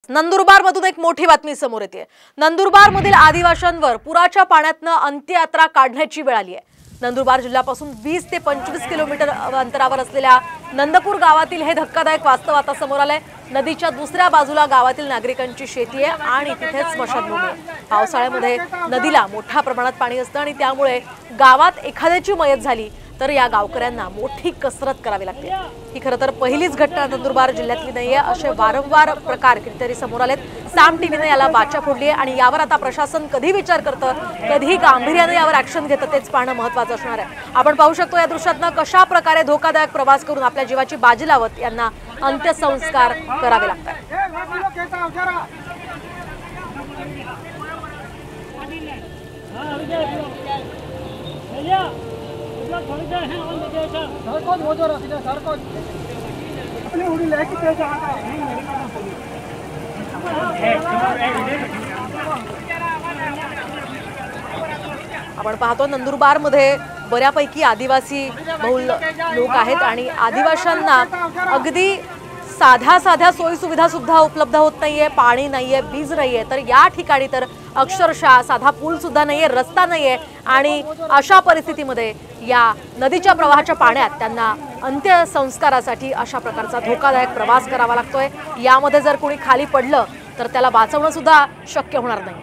नंदुरबारमधून एक मोठी बातमी समोर येते। नंदुरबारमधील आदिवासींवर पुराच्या पाण्यातनं अंत्ययात्रा काढण्याची वेळ आली आहे। नंदुरबार जिल्ह्यापासून 20 ते 25 किलोमीटर अंतरावर असलेल्या नंदपूर गावातील हे धक्कादायक वास्तव आता समोर आलंय। नदीच्या दुसऱ्या बाजूला गावातील नागरिकांची शेती आहे आणि तिथेच स्मशानभूमी आहे। पावसाळ्यामध्ये नदीला मोठ्या प्रमाणात पाणी असतं आणि त्यामुळे गावात एखाद्याची मयत झाली तर या गावकऱ्यांना मोठी कसरत करावी लागते। ही खरं तर पहिलीच घटना नंदुरबार जिल्ह्यातली नाहीये। असे वारंवार प्रकार कितीतरी समोर आलेत। साम टीव्हीने याला वाचा फोडली आहे आणि यावर आता प्रशासन कधी विचार करतं, कधी गांभीर्याने यावर ऍक्शन घेतं तेच पाहणं महत्त्वाचं असणार आहे। आपण पाहू शकतो या दृश्यातनं कशा प्रकारे धोकादायक प्रवास करून आपल्या जीवाची बाजी लावत यांना अंत्यसंस्कार करावे लागतात। आपण पाहतो नंदुरबार मध्ये बऱ्यापैकी आदिवासी बहुल लोक आहेत आणि आदिवासींना अगदी साध्या सोयी सुविधा सुद्धा उपलब्ध होत नाहीये। पाणी नाहीये, वीज नाहीये, तर या ठिकाणी तर अक्षरशः साधा पूल सुद्धा नाहीये, रस्ता नाहीये आणि अशा परिस्थितीमध्ये या नदीच्या प्रवाहाच्या पाण्यात त्यांना अंत्यसंस्कारासाठी अशा प्रकारचा धोकादायक प्रवास करावा लागतोय। यामध्ये जर कोणी खाली पडलं तर त्याला वाचवणं सुद्धा शक्य होणार नाही।